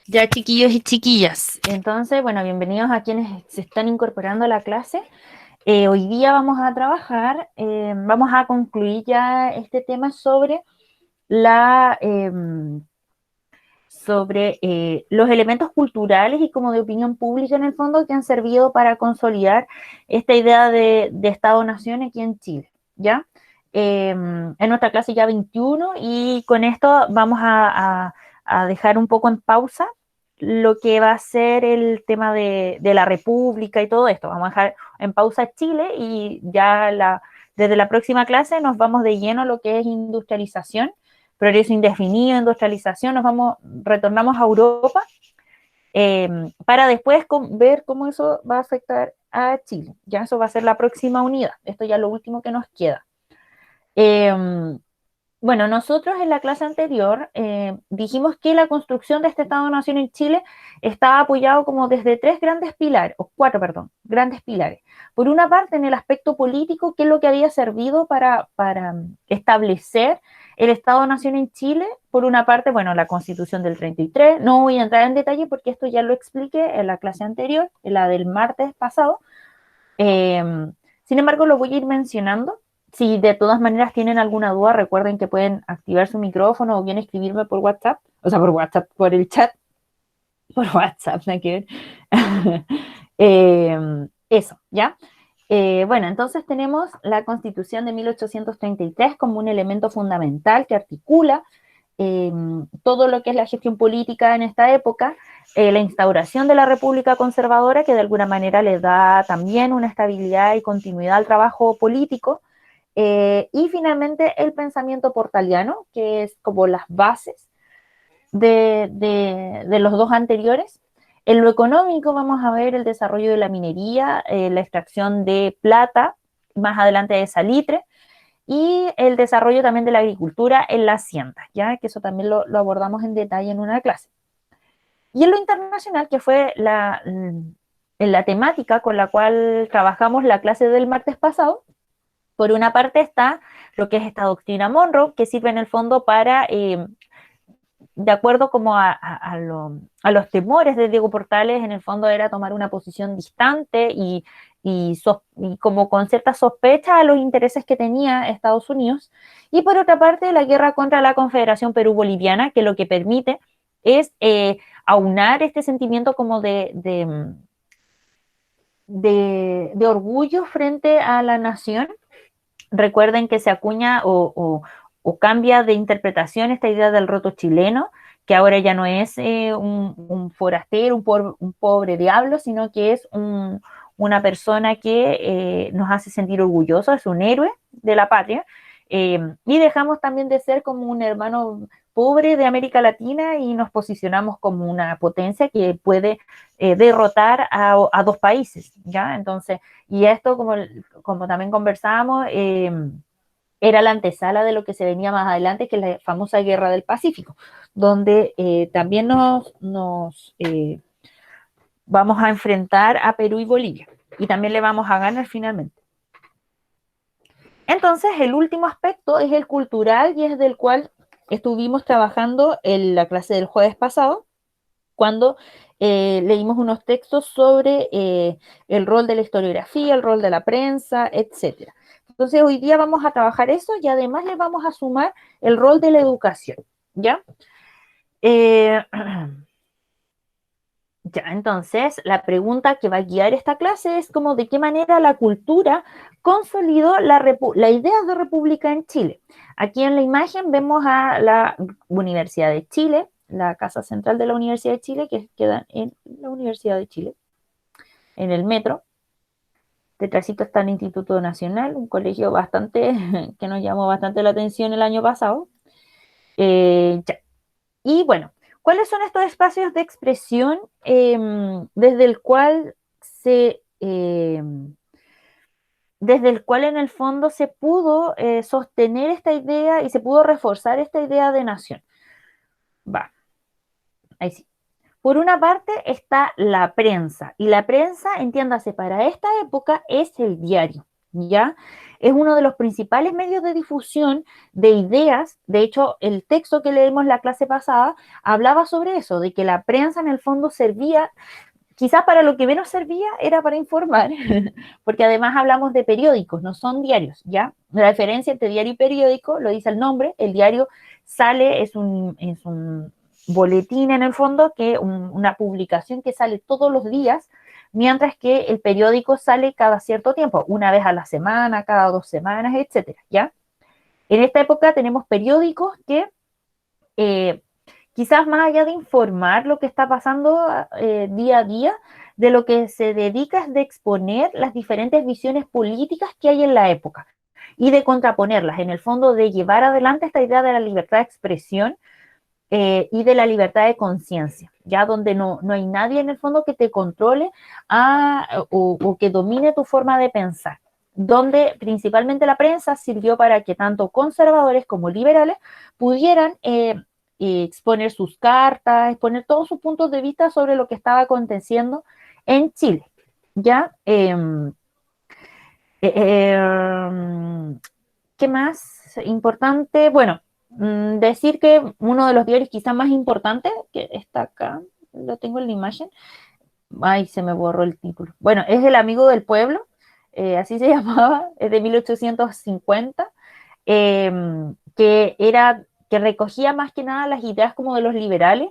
Ya, chiquillos y chiquillas. Entonces, bueno, bienvenidos a quienes se están incorporando a la clase. Hoy día vamos a trabajar, vamos a concluir ya este tema sobre la, sobre los elementos culturales y como de opinión pública en el fondo que han servido para consolidar esta idea de Estado-Nación aquí en Chile, ¿ya? En nuestra clase ya 21 y con esto vamos a dejar un poco en pausa lo que va a ser el tema de la República y todo esto. Vamos a dejar en pausa Chile y ya desde la próxima clase nos vamos de lleno a lo que es industrialización, progreso indefinido, industrialización, retornamos a Europa eh, para después ver cómo eso va a afectar a Chile. Ya eso va a ser la próxima unidad. Esto ya es lo último que nos queda. Eh, bueno, nosotros en la clase anterior dijimos que la construcción de este Estado-Nación en Chile estaba apoyado como desde tres grandes pilares, o cuatro, perdón, grandes pilares. Por una parte, en el aspecto político, que es lo que había servido para establecer el Estado-Nación en Chile. Por una parte, bueno, la Constitución del 33. No voy a entrar en detalle porque esto ya lo expliqué en la clase anterior, en la del martes pasado. Eh, Sin embargo, lo voy a ir mencionando. Si de todas maneras tienen alguna duda, recuerden que pueden activar su micrófono o bien escribirme por WhatsApp, o sea, por WhatsApp, por el chat, por WhatsApp, ¿no? Que eso, ¿ya? Bueno, entonces tenemos la Constitución de 1833 como un elemento fundamental que articula eh, todo lo que es la gestión política en esta época, la instauración de la República Conservadora, que de alguna manera le da también una estabilidad y continuidad al trabajo político, y finalmente el pensamiento portaliano, que es como las bases de los dos anteriores. En lo económico vamos a ver el desarrollo de la minería, la extracción de plata, más adelante de salitre, y el desarrollo también de la agricultura en la hacienda, ya que eso también lo abordamos en detalle en una clase. Y en lo internacional, que fue la temática con la cual trabajamos la clase del martes pasado, por una parte está lo que es esta doctrina Monroe, que sirve en el fondo para, de acuerdo como a los temores de Diego Portales, en el fondo era tomar una posición distante y como con cierta sospecha a los intereses que tenía Estados Unidos. Y por otra parte, la guerra contra la Confederación Perú-Boliviana, que lo que permite es aunar este sentimiento como de orgullo frente a la nación. Recuerden que se acuña o cambia de interpretación esta idea del roto chileno, que ahora ya no es un forastero, un pobre diablo, sino que es una persona que nos hace sentir orgullosos, es un héroe de la patria, y dejamos también de ser como un hermano pobre de América Latina y nos posicionamos como una potencia que puede derrotar a dos países, ¿ya? Entonces, y esto, como también conversábamos, era la antesala de lo que se venía más adelante, que es la famosa Guerra del Pacífico, donde también nos vamos a enfrentar a Perú y Bolivia, y también le vamos a ganar finalmente. Entonces, el último aspecto es el cultural y es del cual estuvimos trabajando en la clase del jueves pasado, cuando leímos unos textos sobre el rol de la historiografía, el rol de la prensa, etcétera. Entonces, hoy día vamos a trabajar eso y además le vamos a sumar el rol de la educación, ¿ya? Eh, ya, entonces, la pregunta que va a guiar esta clase es como de qué manera la cultura consolidó la idea de república en Chile. Aquí en la imagen vemos a la Universidad de Chile, la casa central de la Universidad de Chile, que queda en la Universidad de Chile, en el metro. Detrásito está el Instituto Nacional, un colegio bastante que nos llamó bastante la atención el año pasado. Ya. Y bueno, ¿cuáles son estos espacios de expresión desde el cual desde el cual en el fondo se pudo sostener esta idea y se pudo reforzar esta idea de nación? Va, ahí sí. Por una parte está la prensa, y la prensa, entiéndase, para esta época es el diario, ¿ya? es uno de los principales medios de difusión de ideas. De hecho, el texto que leímos la clase pasada hablaba sobre eso, de que la prensa en el fondo servía, quizás para lo que menos servía era para informar, porque además hablamos de periódicos, no son diarios, ¿ya? La diferencia entre diario y periódico lo dice el nombre, el diario sale, es un boletín en el fondo, una publicación que sale todos los días, mientras que el periódico sale cada cierto tiempo, una vez a la semana, cada 2 semanas, etcétera, ¿ya? En esta época tenemos periódicos que eh, quizás más allá de informar lo que está pasando día a día, de lo que se dedica es de exponer las diferentes visiones políticas que hay en la época y de contraponerlas, en el fondo de llevar adelante esta idea de la libertad de expresión y de la libertad de conciencia, ya donde no hay nadie en el fondo que te controle o que domine tu forma de pensar, donde principalmente la prensa sirvió para que tanto conservadores como liberales pudieran exponer sus cartas, exponer todos sus puntos de vista sobre lo que estaba aconteciendo en Chile. ¿Ya? ¿Qué más importante? Bueno, decir que uno de los diarios quizás más importantes, que está acá, lo tengo en la imagen, ay, se me borró el título. Bueno, es El Amigo del Pueblo, así se llamaba, es de 1850, eh, que recogía más que nada las ideas como de los liberales.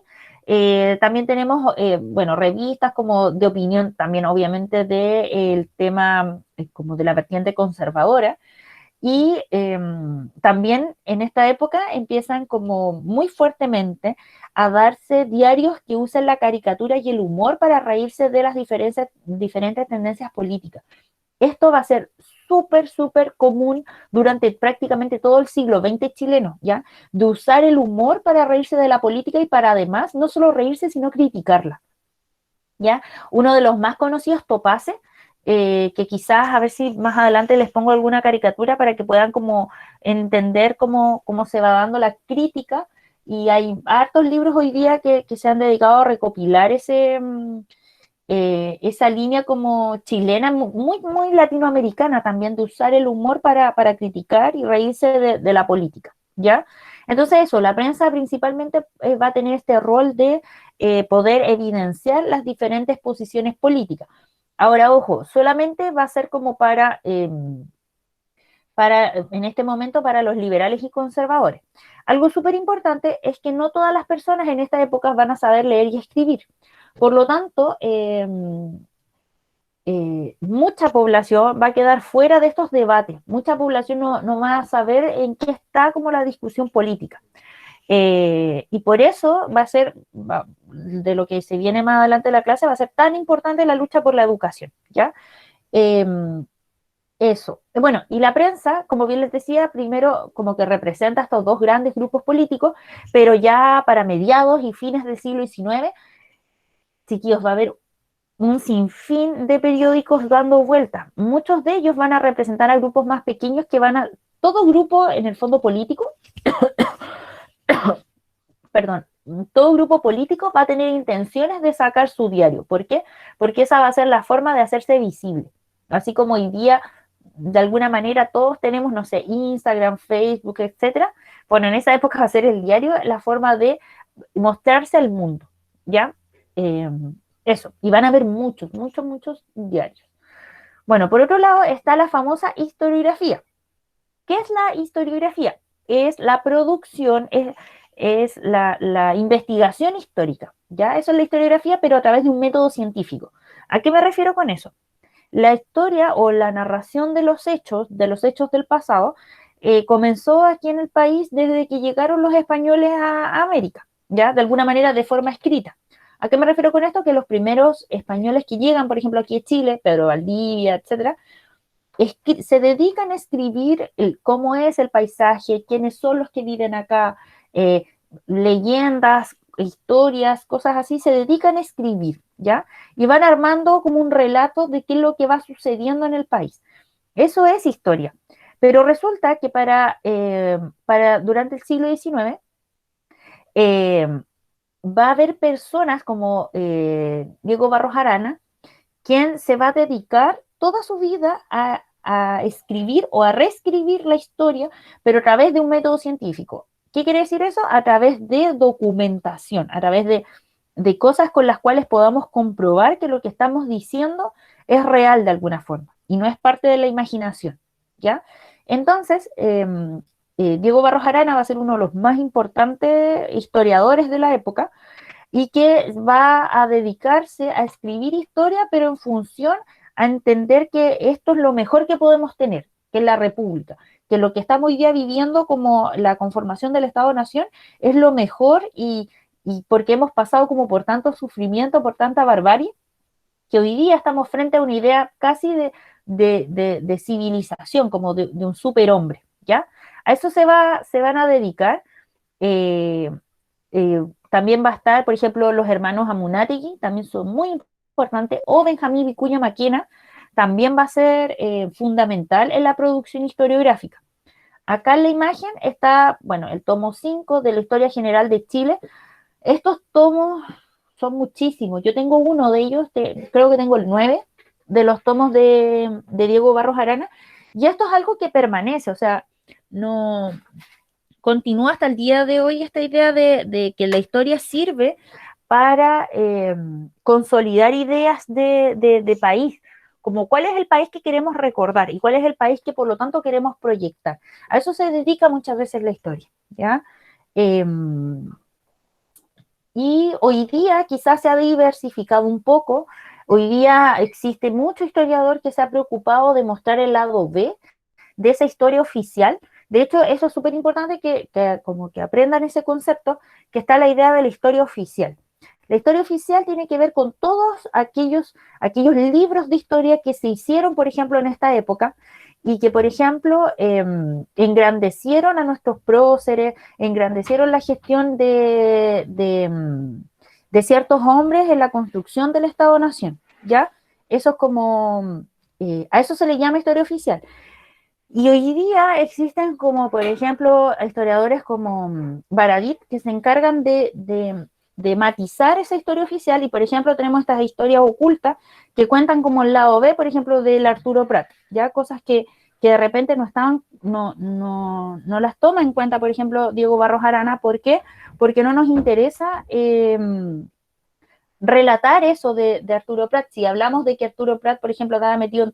También tenemos, bueno, revistas como de opinión, también obviamente del tema como de la vertiente conservadora. Y también en esta época empiezan como muy fuertemente a darse diarios que usen la caricatura y el humor para reírse de las diferentes tendencias políticas. Esto va a ser súper, súper común durante prácticamente todo el siglo XX chileno, ¿ya? De usar el humor para reírse de la política y para además no solo reírse, sino criticarla, ¿ya? Uno de los más conocidos, Topace, que quizás a ver si más adelante les pongo alguna caricatura para que puedan como entender cómo se va dando la crítica, y hay hartos libros hoy día que se han dedicado a recopilar esa línea como chilena, muy, muy latinoamericana también, de usar el humor para criticar y reírse de la política, ¿ya? Entonces eso, la prensa principalmente va a tener este rol de poder evidenciar las diferentes posiciones políticas. Ahora, ojo, solamente va a ser como en este momento, para los liberales y conservadores. Algo súper importante es que no todas las personas en esta época van a saber leer y escribir. Por lo tanto, mucha población va a quedar fuera de estos debates, mucha población no va a saber en qué está como la discusión política. Y por eso de lo que se viene más adelante de la clase, va a ser tan importante la lucha por la educación, ¿ya? Eh, Eso. Bueno, y la prensa, como bien les decía, primero como que representa estos dos grandes grupos políticos, pero ya para mediados y fines del siglo XIX, chiquillos, va a haber un sinfín de periódicos dando vueltas. Muchos de ellos van a representar a grupos más pequeños todo grupo en el fondo político, perdón, todo grupo político va a tener intenciones de sacar su diario. ¿Por qué? Porque esa va a ser la forma de hacerse visible. Así como hoy día, de alguna manera, todos tenemos, no sé, Instagram, Facebook, etcétera. Bueno, en esa época va a ser el diario la forma de mostrarse al mundo, ¿ya? Eh, Eso, y van a haber muchos, muchos, muchos diarios. Bueno, por otro lado está la famosa historiografía. ¿Qué es la historiografía? Es la producción, es la investigación histórica, ¿ya? Eso es la historiografía, pero a través de un método científico. ¿A qué me refiero con eso? La historia o la narración de los hechos del pasado, comenzó aquí en el país desde que llegaron los españoles a América, ¿ya? De alguna manera de forma escrita. ¿A qué me refiero con esto? Que los primeros españoles que llegan, por ejemplo, aquí a Chile, Pedro Valdivia, etcétera, se dedican a escribir cómo es el paisaje, quiénes son los que viven acá, eh, leyendas, historias, cosas así, se dedican a escribir, ¿ya? Y van armando como un relato de qué es lo que va sucediendo en el país. Eso es historia. Pero resulta que durante el siglo XIX, eh, va a haber personas como Diego Barros Arana, quien se va a dedicar toda su vida a escribir o a reescribir la historia, pero a través de un método científico. ¿Qué quiere decir eso? A través de documentación, a través de cosas con las cuales podamos comprobar que lo que estamos diciendo es real de alguna forma y no es parte de la imaginación, ¿ya? Entonces, Diego Barros Arana va a ser uno de los más importantes historiadores de la época y que va a dedicarse a escribir historia, pero en función a entender que esto es lo mejor que podemos tener, que es la República, que lo que estamos hoy día viviendo como la conformación del Estado-Nación es lo mejor y porque hemos pasado como por tanto sufrimiento, por tanta barbarie, que hoy día estamos frente a una idea casi de civilización, como de un superhombre, ¿ya? A eso se van a dedicar. Eh, También va a estar, por ejemplo, los hermanos Amunátegui, también son muy importantes, o Benjamín Vicuña Maquena, también va a ser fundamental en la producción historiográfica. Acá en la imagen está, bueno, el tomo 5 de la Historia General de Chile. Estos tomos son muchísimos. Yo tengo uno de ellos, creo que tengo el 9 de los tomos de Diego Barros Arana, y esto es algo que permanece, o sea, no, continúa hasta el día de hoy esta idea de que la historia sirve para consolidar ideas de país, como cuál es el país que queremos recordar y cuál es el país que por lo tanto queremos proyectar. A eso se dedica muchas veces la historia, ¿ya? Eh, y hoy día quizás se ha diversificado un poco, hoy día existe mucho historiador que se ha preocupado de mostrar el lado B de esa historia oficial. De hecho, eso es súper importante que como que aprendan ese concepto, que está la idea de la historia oficial. La historia oficial tiene que ver con todos aquellos libros de historia que se hicieron, por ejemplo, en esta época y que, por ejemplo, engrandecieron a nuestros próceres, engrandecieron la gestión de ciertos hombres en la construcción del Estado-Nación, ¿ya? Eso es como, a eso se le llama historia oficial. Y hoy día existen como, por ejemplo, historiadores como Baradit que se encargan de matizar esa historia oficial y, por ejemplo, tenemos estas historias ocultas que cuentan como el lado B, por ejemplo, del Arturo Prat, ya cosas que de repente no estaban, no las toma en cuenta, por ejemplo, Diego Barros Arana. ¿Por qué? Porque no nos interesa relatar eso de Arturo Prat. Si hablamos de que Arturo Prat, por ejemplo, estaba metido en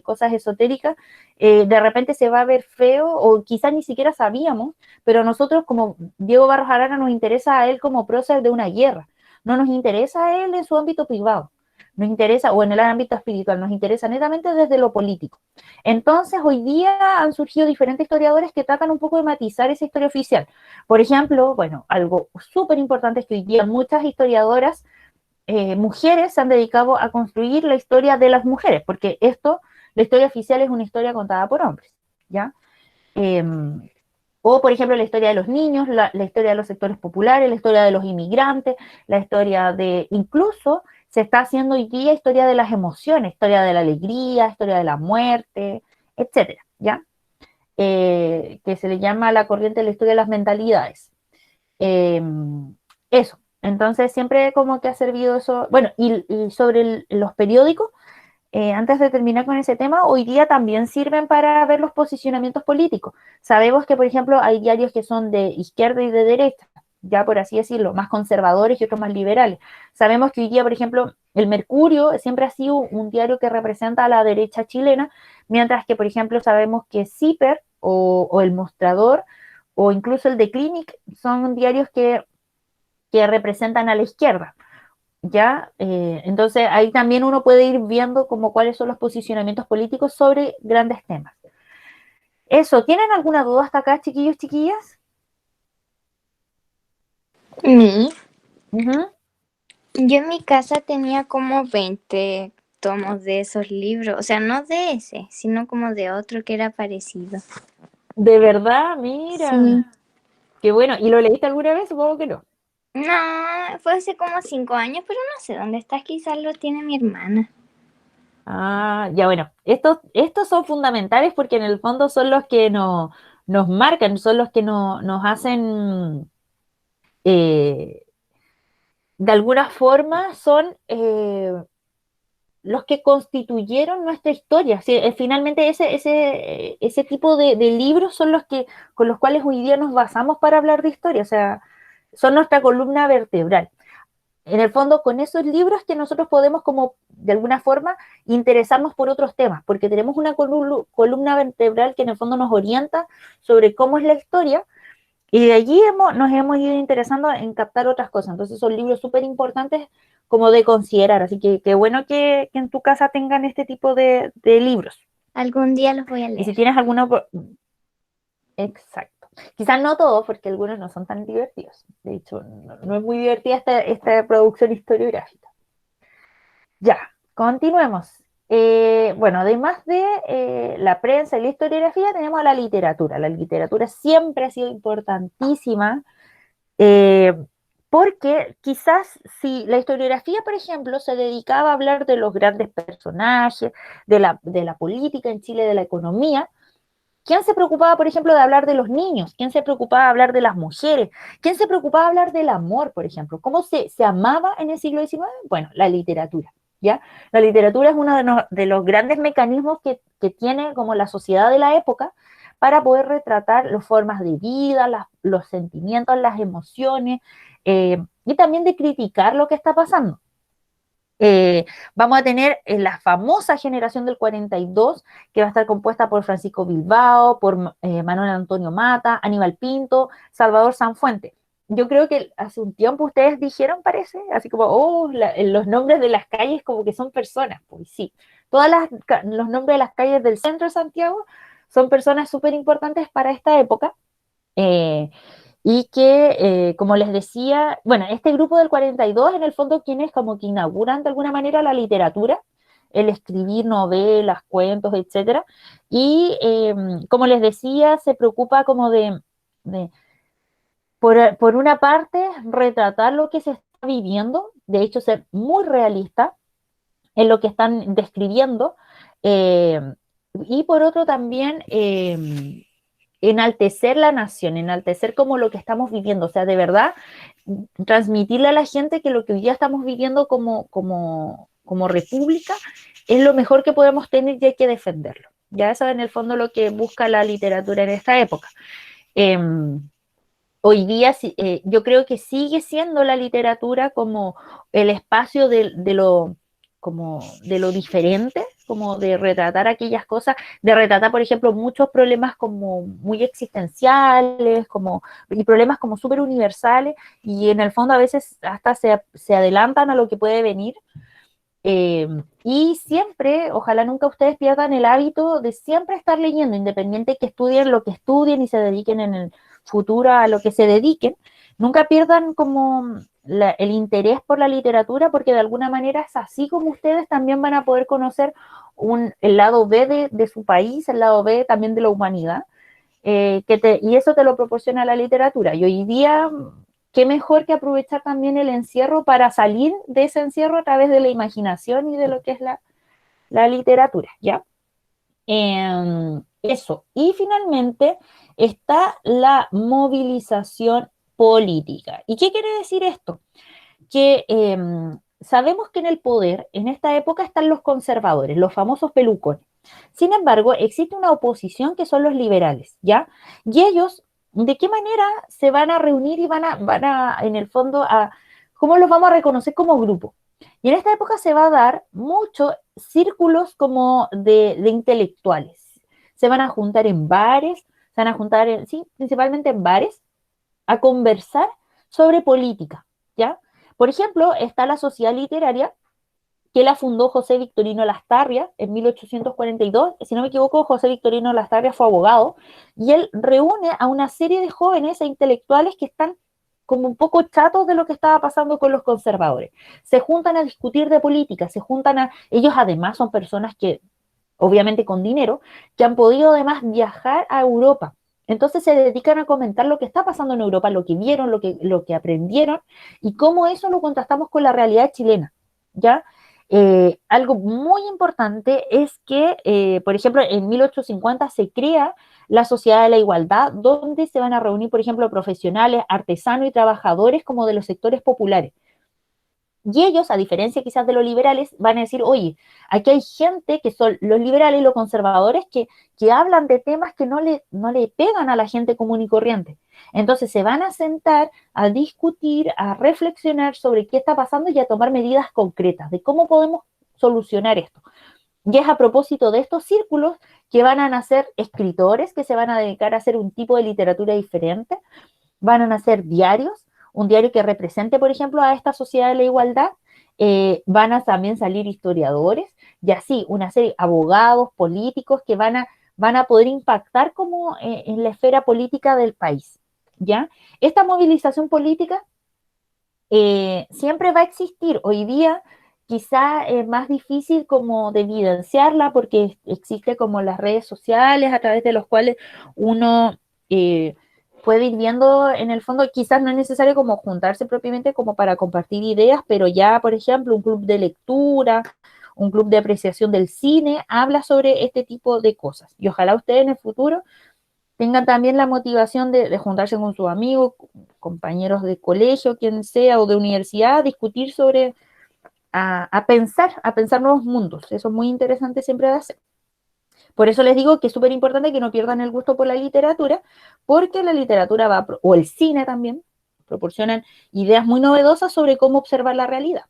cosas esotéricas, de repente se va a ver feo o quizás ni siquiera sabíamos, pero nosotros como Diego Barros Arana nos interesa a él como prócer de una guerra, no nos interesa a él en su ámbito privado, nos interesa, o en el ámbito espiritual, nos interesa netamente desde lo político. Entonces, hoy día han surgido diferentes historiadores que tratan un poco de matizar esa historia oficial. Por ejemplo, bueno, algo súper importante es que hoy día muchas historiadoras mujeres se han dedicado a construir la historia de las mujeres, porque la historia oficial es una historia contada por hombres, ¿ya? Eh, o, por ejemplo, la historia de los niños, la historia de los sectores populares, la historia de los inmigrantes, la historia incluso se está haciendo hoy día historia de las emociones, historia de la alegría, historia de la muerte, etcétera, ¿ya? Que se le llama la corriente de la historia de las mentalidades. Eh, Eso. Entonces siempre como que ha servido eso. Bueno, y sobre los periódicos, antes de terminar con ese tema, hoy día también sirven para ver los posicionamientos políticos. Sabemos que, por ejemplo, hay diarios que son de izquierda y de derecha, ya por así decirlo, más conservadores y otros más liberales. Sabemos que hoy día, por ejemplo, el Mercurio siempre ha sido un diario que representa a la derecha chilena, mientras que, por ejemplo, sabemos que Ciper o El Mostrador o incluso el de Clinic son diarios que representan a la izquierda, ¿ya? Entonces ahí también uno puede ir viendo como cuáles son los posicionamientos políticos sobre grandes temas. Eso, ¿tienen alguna duda hasta acá, chiquillos, chiquillas? Mi, Ujú. yo en mi casa tenía como 20 tomos de esos libros, o sea, no de ese, sino como de otro que era parecido. De verdad, mira. Sí. Qué bueno. ¿Y lo leíste alguna vez? Supongo que no. No, fue hace como 5 años, pero no sé dónde está, quizás lo tiene mi hermana. Ah, ya bueno. Estos son fundamentales porque en el fondo son los que nos marcan, son los que nos hacen, de alguna forma, son los que constituyeron nuestra historia. Sí, finalmente ese tipo de libros son los que, con los cuales hoy día nos basamos para hablar de historia, o sea, son nuestra columna vertebral. En el fondo, con esos libros que nosotros podemos como, de alguna forma, interesarnos por otros temas, porque tenemos una columna vertebral que en el fondo nos orienta sobre cómo es la historia, y de allí nos hemos ido interesando en captar otras cosas. Entonces son libros súper importantes como de considerar. Así que qué bueno que en tu casa tengan este tipo de libros. Algún día los voy a Y si leer. tienes alguno, exacto. Quizás no todos, porque algunos no son tan divertidos. De hecho, no es muy divertida esta producción historiográfica. Ya, continuemos. Bueno, además de la prensa y la historiografía, tenemos la literatura. La literatura siempre ha sido importantísima. Eh, Porque quizás si la historiografía, por ejemplo, se dedicaba a hablar de los grandes personajes, de la política en Chile, de la economía, ¿quién se preocupaba, por ejemplo, de hablar de los niños? ¿Quién se preocupaba de hablar de las mujeres? ¿Quién se preocupaba de hablar del amor, por ejemplo? ¿Cómo se amaba en el siglo XIX? Bueno, la literatura, ¿ya? La literatura es uno de los grandes mecanismos que tiene como la sociedad de la época para poder retratar las formas de vida, los sentimientos, las emociones, y también de criticar lo que está pasando. Vamos a tener la famosa generación del 42, que va a estar compuesta por Francisco Bilbao, por Manuel Antonio Mata, Aníbal Pinto, Salvador Sanfuente. Yo creo que hace un tiempo ustedes dijeron, parece, así como, los nombres de las calles como que son personas, pues sí. Los nombres de las calles del centro de Santiago son personas súper importantes para esta época. Eh, y que, como les decía, bueno, este grupo del 42, en el fondo, quienes como que inauguran de alguna manera la literatura, el escribir novelas, cuentos, etcétera, y como les decía, se preocupa como de por una parte, retratar lo que se está viviendo, de hecho, ser muy realista en lo que están describiendo, eh, y por otro también enaltecer la nación, enaltecer como lo que estamos viviendo, o sea, de verdad, transmitirle a la gente que lo que hoy día estamos viviendo como república es lo mejor que podemos tener y hay que defenderlo. Ya eso es en el fondo lo que busca la literatura en esta época. Eh, Hoy día yo creo que sigue siendo la literatura como el espacio de lo diferente, como de retratar aquellas cosas, de retratar, por ejemplo, muchos problemas como muy existenciales, y problemas como súper universales, y en el fondo a veces hasta se adelantan a lo que puede venir. Eh, y siempre, ojalá nunca ustedes pierdan el hábito de siempre estar leyendo, independiente que estudien lo que estudien y se dediquen en el futuro a lo que se dediquen, nunca pierdan como el interés por la literatura, porque de alguna manera es así como ustedes también van a poder conocer el lado B de su país, el lado B también de la humanidad, y eso te lo proporciona la literatura. Y hoy día, qué mejor que aprovechar también el encierro para salir de ese encierro a través de la imaginación y de lo que es la literatura, ¿ya? Eso. Y finalmente está la movilización política. ¿Y qué quiere decir esto? Que sabemos que en el poder, en esta época, están los conservadores, los famosos pelucones. Sin embargo, existe una oposición que son los liberales, ¿ya? Y ellos, ¿de qué manera se van a reunir y van a en el fondo, cómo los vamos a reconocer como grupo? Y en esta época se va a dar muchos círculos como de intelectuales. Se van a juntar en bares, se van a juntar, sí, principalmente en bares, a conversar sobre política, ¿ya? Por ejemplo, está la Sociedad Literaria, que la fundó José Victorino Lastarria en 1842. Si no me equivoco, José Victorino Lastarria fue abogado, y él reúne a una serie de jóvenes e intelectuales que están como un poco chatos de lo que estaba pasando con los conservadores. Se juntan a discutir de política, ellos además son personas que, obviamente con dinero, que han podido además viajar a Europa. Entonces se dedican a comentar lo que está pasando en Europa, lo que vieron, lo que aprendieron, y cómo eso lo contrastamos con la realidad chilena, ¿ya? Algo muy importante es que, por ejemplo, en 1850 se crea la Sociedad de la Igualdad, donde se van a reunir, por ejemplo, profesionales, artesanos y trabajadores como de los sectores populares. Y ellos, a diferencia quizás de los liberales, van a decir, oye, aquí hay gente que son los liberales y los conservadores que hablan de temas que no le pegan a la gente común y corriente. Entonces se van a sentar a discutir, a reflexionar sobre qué está pasando y a tomar medidas concretas de cómo podemos solucionar esto. Y es a propósito de estos círculos que van a nacer escritores que se van a dedicar a hacer un tipo de literatura diferente, van a nacer diarios, un diario que represente, por ejemplo, a esta sociedad de la igualdad, van a también salir historiadores y así una serie de abogados, políticos que van a poder impactar como en la esfera política del país. ¿Ya? Esta movilización política siempre va a existir. Hoy día quizá es más difícil como de evidenciarla porque existe como las redes sociales a través de los cuales uno eh, puede ir viendo en el fondo, quizás no es necesario como juntarse propiamente como para compartir ideas, pero ya, por ejemplo, un club de lectura, un club de apreciación del cine, habla sobre este tipo de cosas. Y ojalá ustedes en el futuro tengan también la motivación de juntarse con sus amigos, compañeros de colegio, quien sea, o de universidad, a discutir sobre, a pensar nuevos mundos. Eso es muy interesante siempre de hacer. Por eso les digo que es súper importante que no pierdan el gusto por la literatura, porque la literatura va, o el cine también, proporcionan ideas muy novedosas sobre cómo observar la realidad.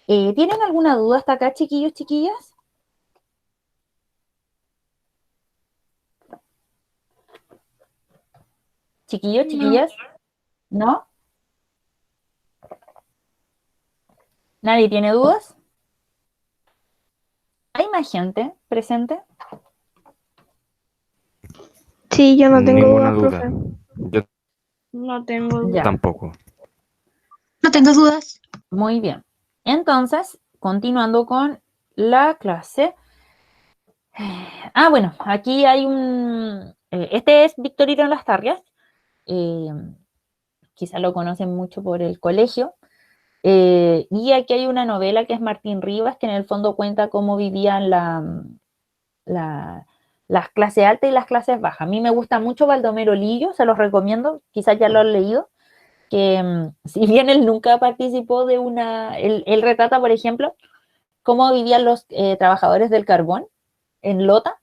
¿Tienen alguna duda hasta acá, chiquillos, chiquillas? Chiquillos, No. chiquillas, ¿no? ¿Nadie tiene dudas? ¿Hay más gente presente? Sí, yo no tengo Ninguna dudas, duda. profe. Yo No tengo Ya, dudas. tampoco. No tengo dudas. muy bien. Entonces, continuando con la clase. Bueno, aquí hay este es Victorino Lastarrias. Eh, Quizá lo conocen mucho por el colegio. Y aquí hay una novela que es Martín Rivas, que en el fondo cuenta cómo vivían la, las clases altas y las clases bajas. A mí me gusta mucho Baldomero Lillo, se los recomiendo, quizás ya lo han leído, que si bien él nunca participó de él retrata, por ejemplo, cómo vivían los trabajadores del carbón en Lota,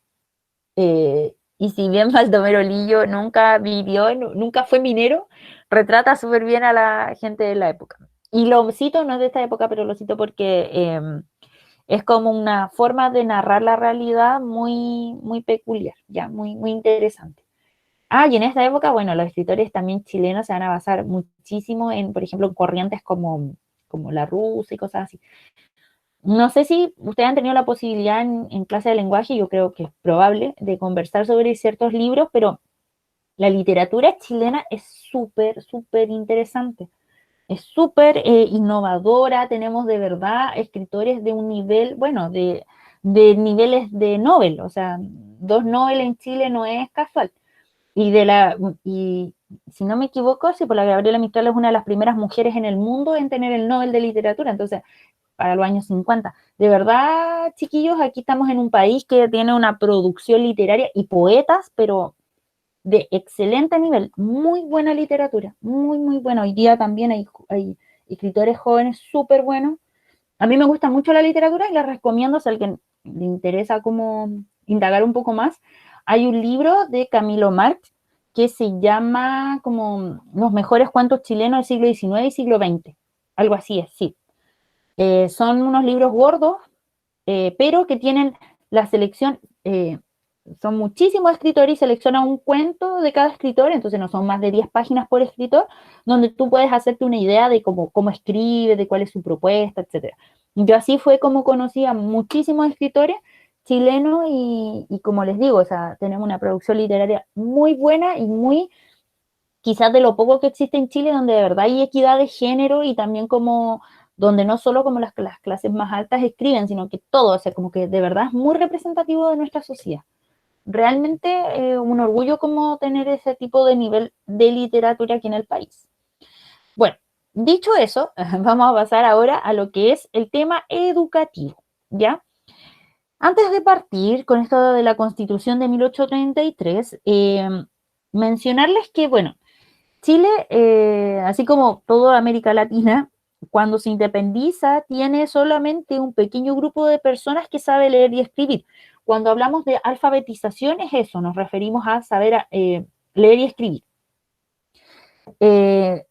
y si bien Baldomero Lillo nunca vivió, nunca fue minero, retrata súper bien a la gente de la época. Y lo cito, no es de esta época, pero lo cito porque es como una forma de narrar la realidad muy, muy peculiar, ya, muy, muy interesante. Y en esta época, bueno, los escritores también chilenos se van a basar muchísimo en, por ejemplo, en corrientes como la rusa y cosas así. No sé si ustedes han tenido la posibilidad en clase de lenguaje, yo creo que es probable, de conversar sobre ciertos libros, pero la literatura chilena es súper, súper interesante. Es súper innovadora, tenemos de verdad escritores de un nivel, bueno, de niveles de Nobel, o sea, 2 Nobel en Chile no es casual. Y si no me equivoco, sí, por la Gabriela Mistral es una de las primeras mujeres en el mundo en tener el Nobel de Literatura, entonces, para los años 50. De verdad, chiquillos, aquí estamos en un país que tiene una producción literaria y poetas, pero de excelente nivel, muy buena literatura, muy, muy buena. Hoy día también hay escritores jóvenes súper buenos. A mí me gusta mucho la literatura y la recomiendo, si a alguien le interesa como indagar un poco más. Hay un libro de Camilo Marx que se llama como Los mejores cuentos chilenos del siglo XIX y siglo XX. Algo así es, sí. Son unos libros gordos, pero que tienen la selección, son muchísimos escritores y selecciona un cuento de cada escritor, entonces no son más de 10 páginas por escritor, donde tú puedes hacerte una idea de cómo escribe, de cuál es su propuesta, etc. Yo así fue como conocí a muchísimos escritores chilenos y como les digo, o sea, tenemos una producción literaria muy buena y muy, quizás de lo poco que existe en Chile, donde de verdad hay equidad de género y también como donde no solo como las clases más altas escriben, sino que todo, o sea, como que de verdad es muy representativo de nuestra sociedad. Realmente un orgullo como tener ese tipo de nivel de literatura aquí en el país. Bueno, dicho eso, vamos a pasar ahora a lo que es el tema educativo, ¿ya? Antes de partir con esto de la Constitución de 1833, mencionarles que, bueno, Chile, así como toda América Latina, cuando se independiza, tiene solamente un pequeño grupo de personas que sabe leer y escribir. Cuando hablamos de alfabetización es eso, nos referimos a saber leer y escribir.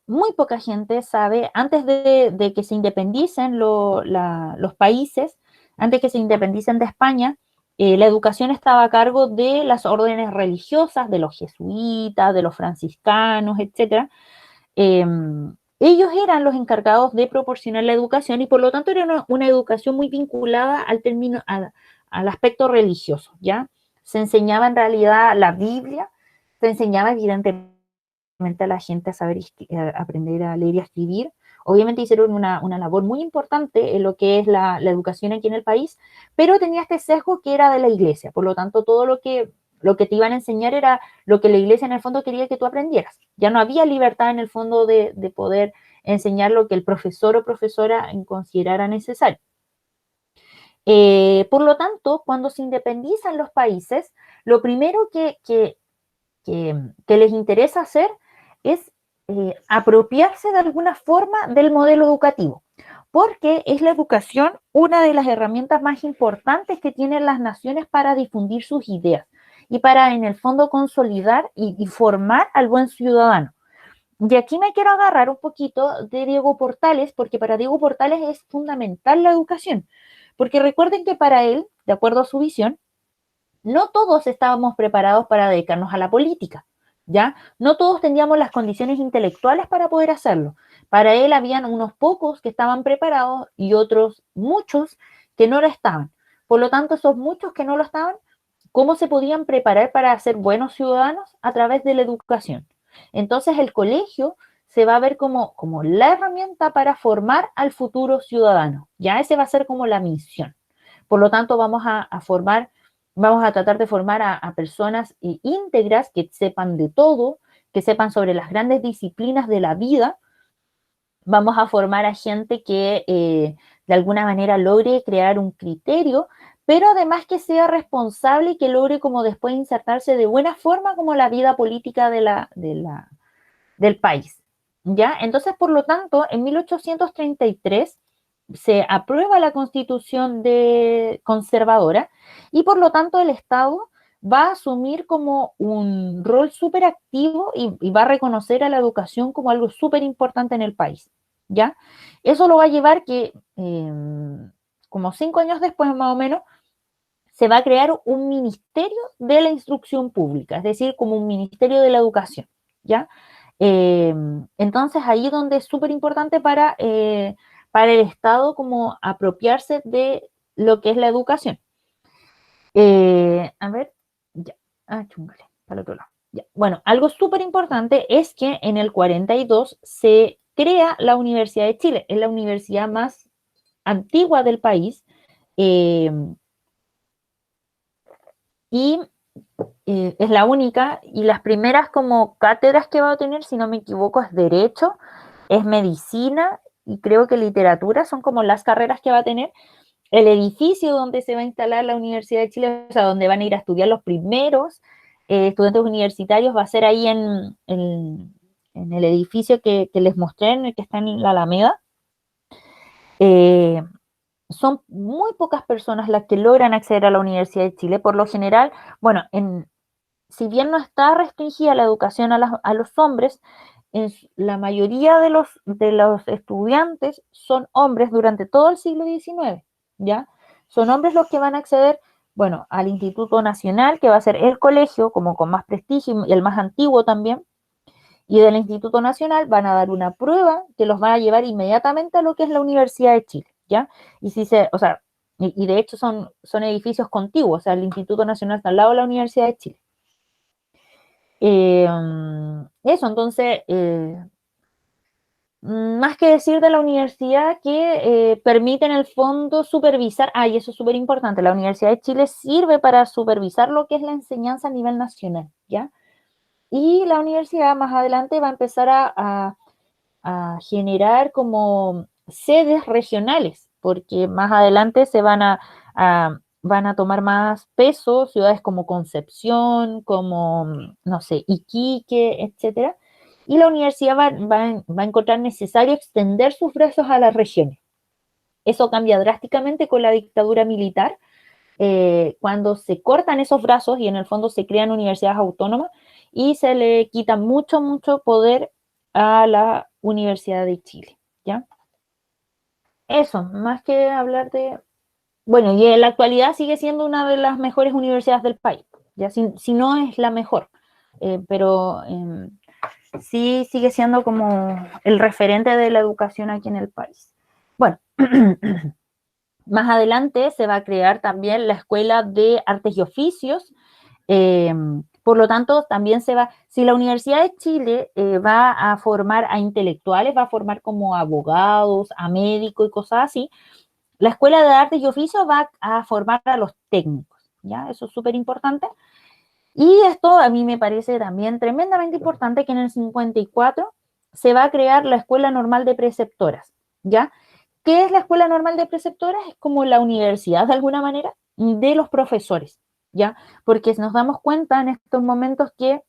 Muy poca gente sabe, antes de que se independicen los países, antes que se independicen de España, la educación estaba a cargo de las órdenes religiosas, de los jesuitas, de los franciscanos, etc. Ellos eran los encargados de proporcionar la educación y por lo tanto era una educación muy vinculada al aspecto religioso, ¿ya? Se enseñaba en realidad la Biblia, se enseñaba evidentemente a la gente a saber aprender a leer y a escribir. Obviamente hicieron una labor muy importante en lo que es la educación aquí en el país, pero tenía este sesgo que era de la iglesia, por lo tanto todo lo que te iban a enseñar era lo que la iglesia en el fondo quería que tú aprendieras. Ya no había libertad en el fondo de poder enseñar lo que el profesor o profesora considerara necesario. Por lo tanto, cuando se independizan los países, lo primero que les interesa hacer es apropiarse de alguna forma del modelo educativo, porque es la educación una de las herramientas más importantes que tienen las naciones para difundir sus ideas y para, en el fondo, consolidar y formar al buen ciudadano. Y aquí me quiero agarrar un poquito de Diego Portales, porque para Diego Portales es fundamental la educación, porque recuerden que para él, de acuerdo a su visión, no todos estábamos preparados para dedicarnos a la política, ¿ya? No todos teníamos las condiciones intelectuales para poder hacerlo. Para él habían unos pocos que estaban preparados y otros muchos que no lo estaban. Por lo tanto, esos muchos que no lo estaban, ¿cómo se podían preparar para ser buenos ciudadanos? A través de la educación. Entonces, el colegio se va a ver como la herramienta para formar al futuro ciudadano. Ya ese va a ser como la misión. Por lo tanto, vamos a tratar de formar a personas íntegras que sepan de todo, que sepan sobre las grandes disciplinas de la vida. Vamos a formar a gente que de alguna manera logre crear un criterio, pero además que sea responsable y que logre como después insertarse de buena forma como la vida política del país. ¿Ya? Entonces, por lo tanto, en 1833 se aprueba la constitución conservadora y por lo tanto el Estado va a asumir como un rol súper activo y va a reconocer a la educación como algo súper importante en el país, ¿ya? Eso lo va a llevar que como 5 años después más o menos se va a crear un ministerio de la instrucción pública, es decir, como un ministerio de la educación, ¿ya? Entonces ahí donde es súper importante para el Estado como apropiarse de lo que es la educación. A ver, ya, chúngale, para el otro lado. Ya. Bueno, algo súper importante es que en el 42 se crea la Universidad de Chile, es la universidad más antigua del país y es la única y las primeras como cátedras que va a tener, si no me equivoco, es Derecho, es Medicina y creo que Literatura, son como las carreras que va a tener. El edificio donde se va a instalar la Universidad de Chile, o sea, donde van a ir a estudiar los primeros estudiantes universitarios, va a ser ahí en el edificio que les mostré, en el que está en la Alameda. Son muy pocas personas las que logran acceder a la Universidad de Chile. Por lo general, bueno, si bien no está restringida la educación a los hombres, la mayoría de los estudiantes son hombres durante todo el siglo XIX, ¿ya? Son hombres los que van a acceder, bueno, al Instituto Nacional, que va a ser el colegio como con más prestigio y el más antiguo también, y del Instituto Nacional van a dar una prueba que los va a llevar inmediatamente a lo que es la Universidad de Chile, ¿ya? Y y de hecho son edificios contiguos, o sea, el Instituto Nacional está al lado de la Universidad de Chile. Eso, entonces, más que decir de la universidad que permite en el fondo supervisar, y eso es súper importante, la Universidad de Chile sirve para supervisar lo que es la enseñanza a nivel nacional, ¿ya? Y la universidad más adelante va a empezar a generar como sedes regionales, porque más adelante van a tomar más peso ciudades como Concepción, como, no sé, Iquique, etcétera, y la universidad va a encontrar necesario extender sus brazos a las regiones. Eso cambia drásticamente con la dictadura militar, cuando se cortan esos brazos y en el fondo se crean universidades autónomas y se le quita mucho, mucho poder a la Universidad de Chile, ¿ya? Eso, más que hablar de... Bueno, y en la actualidad sigue siendo una de las mejores universidades del país, ya si no es la mejor, pero sí sigue siendo como el referente de la educación aquí en el país. Bueno, más adelante se va a crear también la Escuela de Artes y Oficios. Por lo tanto, también si la Universidad de Chile va a formar a intelectuales, va a formar como abogados, a médicos y cosas así, la Escuela de Artes y Oficios va a formar a los técnicos, ¿ya? Eso es súper importante. Y esto a mí me parece también tremendamente importante, que en el 54 se va a crear la Escuela Normal de Preceptoras, ¿ya? ¿Qué es la Escuela Normal de Preceptoras? Es como la universidad, de alguna manera, de los profesores, ¿ya? Porque nos damos cuenta en estos momentos que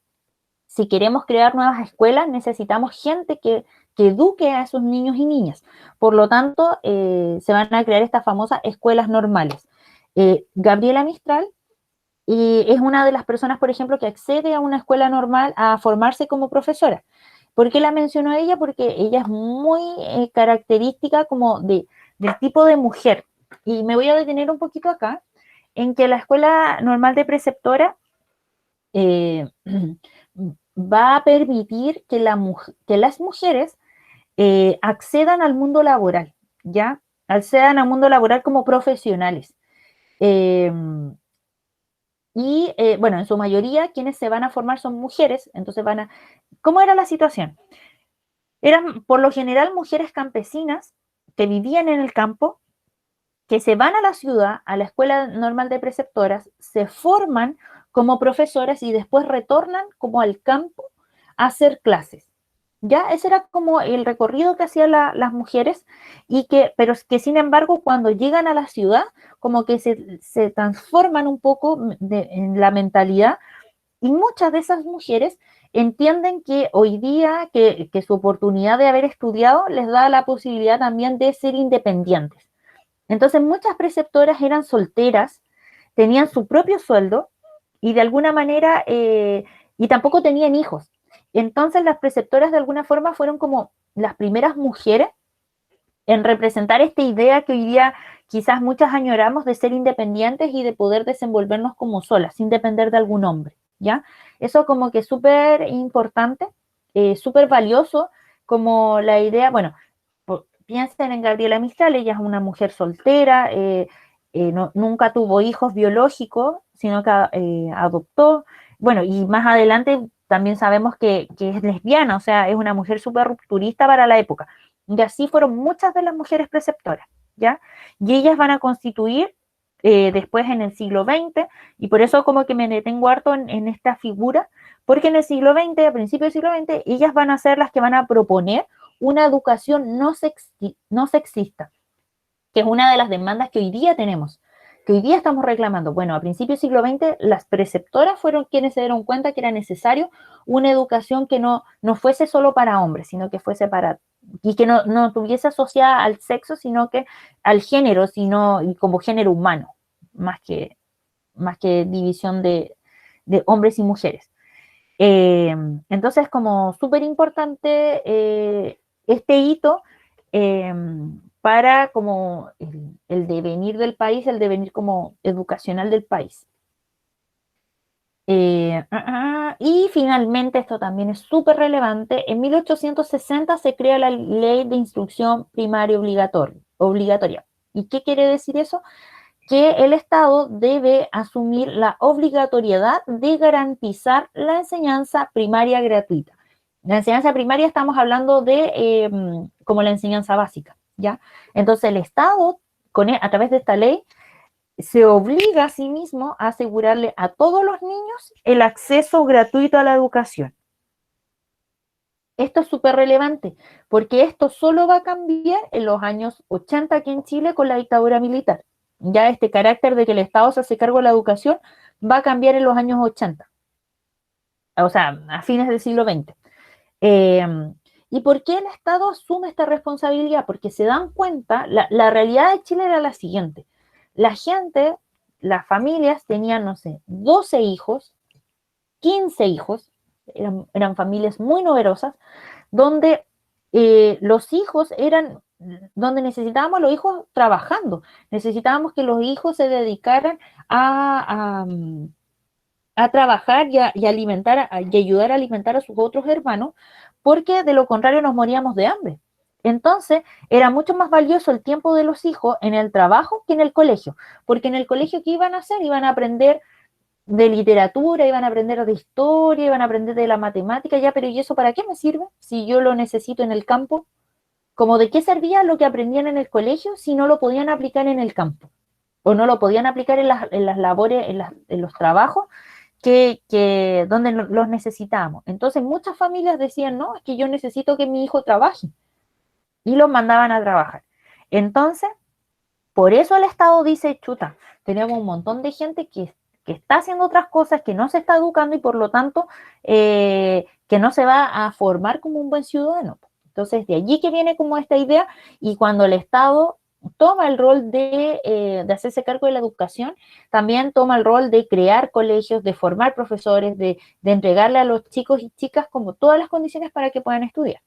si queremos crear nuevas escuelas, necesitamos gente que eduque a esos niños y niñas. Por lo tanto, se van a crear estas famosas escuelas normales. Gabriela Mistral es una de las personas, por ejemplo, que accede a una escuela normal a formarse como profesora. ¿Por qué la mencionó ella? Porque ella es muy característica como del tipo de mujer. Y me voy a detener un poquito acá, en que la Escuela Normal de Preceptora va a permitir que las mujeres accedan al mundo laboral, ¿ya? Accedan al mundo laboral como profesionales. Bueno, en su mayoría quienes se van a formar son mujeres, entonces ¿cómo era la situación? Eran por lo general mujeres campesinas que vivían en el campo, que se van a la ciudad, a la Escuela Normal de Preceptoras, se forman como profesoras y después retornan como al campo a hacer clases. Ya, ese era como el recorrido que hacían las mujeres, pero que sin embargo cuando llegan a la ciudad, como que se transforman un poco en la mentalidad, y muchas de esas mujeres entienden que hoy día, que su oportunidad de haber estudiado les da la posibilidad también de ser independientes. Entonces muchas preceptoras eran solteras, tenían su propio sueldo y de alguna manera, y tampoco tenían hijos. Entonces las preceptoras de alguna forma fueron como las primeras mujeres en representar esta idea que hoy día quizás muchas añoramos, de ser independientes y de poder desenvolvernos como solas, sin depender de algún hombre, ¿ya? Eso como que es súper importante, súper valioso, como la idea, bueno, piensen en Gabriela Mistral, ella es una mujer soltera, nunca tuvo hijos biológicos, sino que adoptó. Bueno, y más adelante también sabemos que es lesbiana, o sea, es una mujer súper rupturista para la época. Y así fueron muchas de las mujeres preceptoras, ¿ya? Y ellas van a constituir después en el siglo XX, y por eso como que me detengo harto en esta figura, porque en el siglo XX, a principios del siglo XX, ellas van a ser las que van a proponer una educación no sexista, que es una de las demandas que hoy día tenemos, que hoy día estamos reclamando. Bueno, a principios del siglo XX las preceptoras fueron quienes se dieron cuenta que era necesario una educación que no fuese solo para hombres, sino que fuese y que no tuviese asociada al sexo, sino que al género, y como género humano, más que división de hombres y mujeres. Entonces, como súper importante este hito para como el devenir del país, el devenir como educacional del país. Y finalmente, esto también es súper relevante, en 1860 se crea la Ley de Instrucción Primaria Obligatoria. ¿Y qué quiere decir eso? Que el Estado debe asumir la obligatoriedad de garantizar la enseñanza primaria gratuita. La enseñanza primaria estamos hablando de como la enseñanza básica, ¿ya? Entonces el Estado, a través de esta ley, se obliga a sí mismo a asegurarle a todos los niños el acceso gratuito a la educación. Esto es súper relevante, porque esto solo va a cambiar en los años 80 aquí en Chile con la dictadura militar. Ya este carácter de que el Estado se hace cargo de la educación va a cambiar en los años 80, o sea, a fines del siglo XX. ¿Y por qué el Estado asume esta responsabilidad? Porque se dan cuenta, la realidad de Chile era la siguiente. La gente, las familias tenían, no sé, 12 hijos, 15 hijos, eran familias muy numerosas, donde los hijos eran, donde necesitábamos a los hijos trabajando, necesitábamos que los hijos se dedicaran a trabajar y alimentar y ayudar a alimentar a sus otros hermanos, porque de lo contrario nos moríamos de hambre. Entonces, era mucho más valioso el tiempo de los hijos en el trabajo que en el colegio, porque en el colegio, ¿qué iban a hacer? Iban a aprender de literatura, iban a aprender de historia, iban a aprender de la matemática, ya, pero ¿y eso para qué me sirve si yo lo necesito en el campo? ¿Como de qué servía lo que aprendían en el colegio si no lo podían aplicar en el campo? O no lo podían aplicar en las labores, en los trabajos donde los necesitábamos. Entonces muchas familias decían, no, es que yo necesito que mi hijo trabaje. Y los mandaban a trabajar. Entonces, por eso el Estado dice, chuta, tenemos un montón de gente que está haciendo otras cosas, que no se está educando y por lo tanto que no se va a formar como un buen ciudadano. Entonces, de allí que viene como esta idea y cuando el Estado toma el rol de hacerse cargo de la educación, también toma el rol de crear colegios, de formar profesores, de entregarle a los chicos y chicas como todas las condiciones para que puedan estudiar.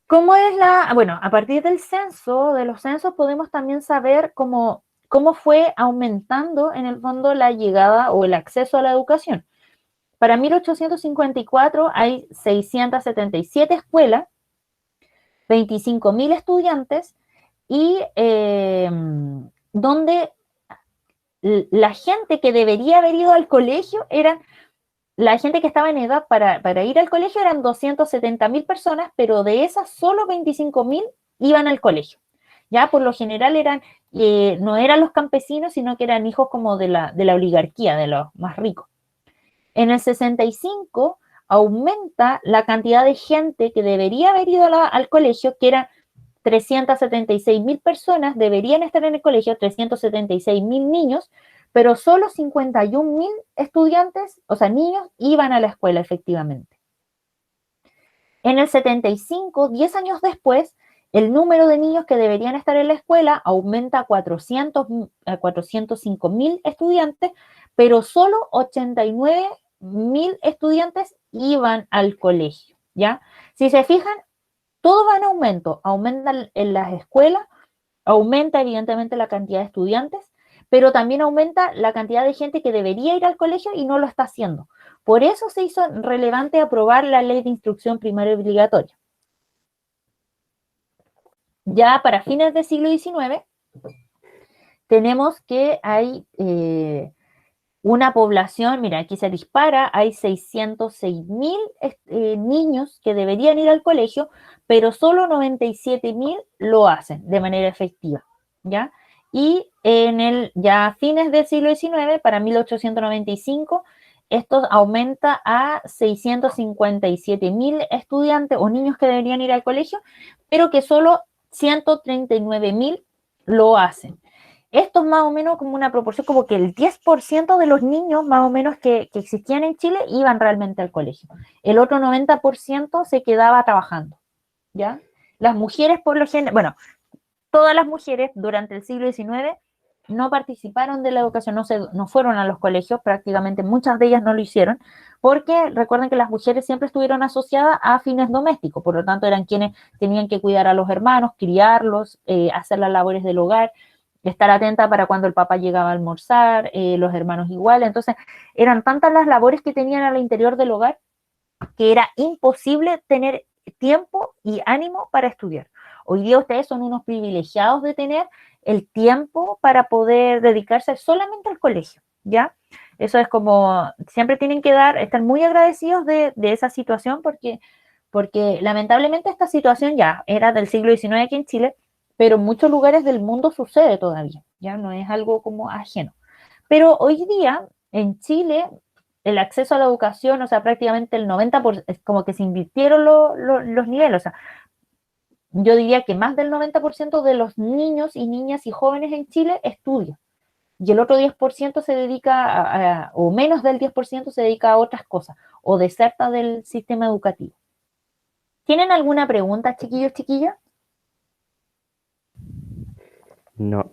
¿Cómo es bueno, a partir del censo, de los censos podemos también saber cómo fue aumentando en el fondo la llegada o el acceso a la educación. Para 1854 hay 677 escuelas, 25.000 estudiantes y donde la gente que debería haber ido al colegio eran la gente que estaba en edad para ir al colegio eran 270.000 personas, pero de esas solo 25.000 iban al colegio. Ya por lo general no eran los campesinos, sino que eran hijos como de la oligarquía, de los más ricos. En el 65 aumenta la cantidad de gente que debería haber ido al colegio, que eran 376.000 personas, deberían estar en el colegio, 376.000 niños, pero solo 51.000 estudiantes, o sea, niños, iban a la escuela efectivamente. En el 75, 10 años después, el número de niños que deberían estar en la escuela aumenta a 405.000 estudiantes, pero solo 89.000 estudiantes iban al colegio, ¿ya? Si se fijan, todo va en aumento, aumenta en las escuelas, aumenta evidentemente la cantidad de estudiantes, pero también aumenta la cantidad de gente que debería ir al colegio y no lo está haciendo. Por eso se hizo relevante aprobar la Ley de Instrucción Primaria Obligatoria. Ya para fines del siglo XIX, tenemos que hay una población, mira, aquí se dispara, hay 606.000 niños que deberían ir al colegio, pero solo 97.000 lo hacen de manera efectiva, ¿ya? Y ya fines del siglo XIX, para 1895, esto aumenta a 657.000 estudiantes o niños que deberían ir al colegio, pero que solo 139.000 lo hacen. Esto es más o menos como una proporción, como que el 10% de los niños más o menos que existían en Chile iban realmente al colegio. El otro 90% se quedaba trabajando, ¿ya? Las mujeres por lo general, bueno, todas las mujeres durante el siglo XIX no participaron de la educación, no fueron a los colegios, prácticamente muchas de ellas no lo hicieron, porque recuerden que las mujeres siempre estuvieron asociadas a fines domésticos, por lo tanto eran quienes tenían que cuidar a los hermanos, criarlos, hacer las labores del hogar, estar atenta para cuando el papá llegaba a almorzar, los hermanos igual. Entonces, eran tantas las labores que tenían al interior del hogar que era imposible tener tiempo y ánimo para estudiar. Hoy día ustedes son unos privilegiados de tener el tiempo para poder dedicarse solamente al colegio, ¿ya? Eso es como, siempre tienen que estar muy agradecidos de esa situación porque lamentablemente esta situación ya era del siglo XIX aquí en Chile, pero en muchos lugares del mundo sucede todavía, ya no es algo como ajeno. Pero hoy día en Chile el acceso a la educación, o sea, prácticamente el 90%, es como que se invirtieron los niveles, o sea, yo diría que más del 90% de los niños y niñas y jóvenes en Chile estudian. y el otro 10% se dedica o menos del 10% se dedica a otras cosas, o deserta del sistema educativo. ¿Tienen alguna pregunta, chiquillos, chiquillas? No.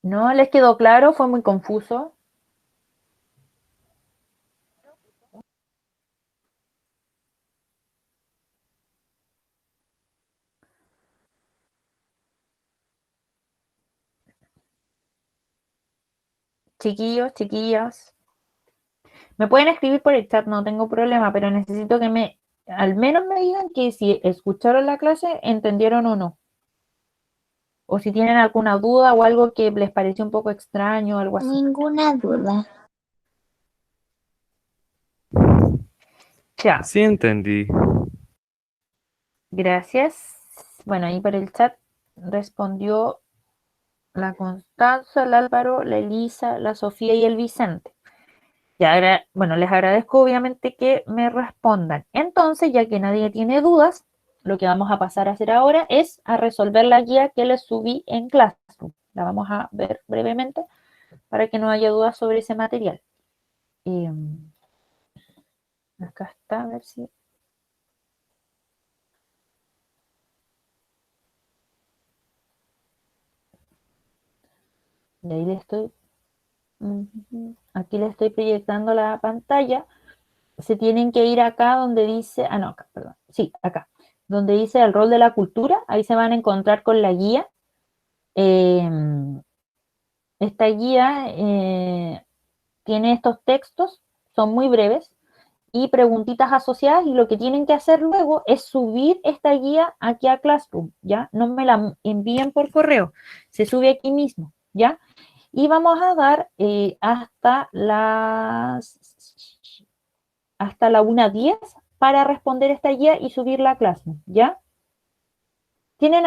¿No les quedó claro? ¿Fue muy confuso? Chiquillos, chiquillas. Me pueden escribir por el chat, no tengo problema, pero necesito que al menos me digan que si escucharon la clase, entendieron o no. O si tienen alguna duda o algo que les pareció un poco extraño o algo así. Ninguna duda. Ya, Sí entendí. gracias. Bueno, ahí por el chat respondió la Constanza, el Álvaro, la Elisa, la Sofía y el Vicente. Ya, bueno, les agradezco obviamente que me respondan. Entonces, ya que nadie tiene dudas, lo que vamos a pasar a hacer ahora es a resolver la guía que les subí en Classroom. La vamos a ver brevemente para que no haya dudas sobre ese material. Acá está, a ver si... Y ahí le estoy... Aquí le estoy proyectando la pantalla. Se tienen que ir acá donde dice... Ah, no, acá, perdón. Sí, acá. Donde dice el rol de la cultura. Ahí se van a encontrar con la guía. Esta guía tiene estos textos, son muy breves, y preguntitas asociadas, y lo que tienen que hacer luego es subir esta guía aquí a Classroom, ¿ya? No me la envíen por correo, se sube aquí mismo, ¿ya? Y vamos a dar hasta la 1:10 para responder esta guía y subirla a Classroom, ¿ya? ¿Tienen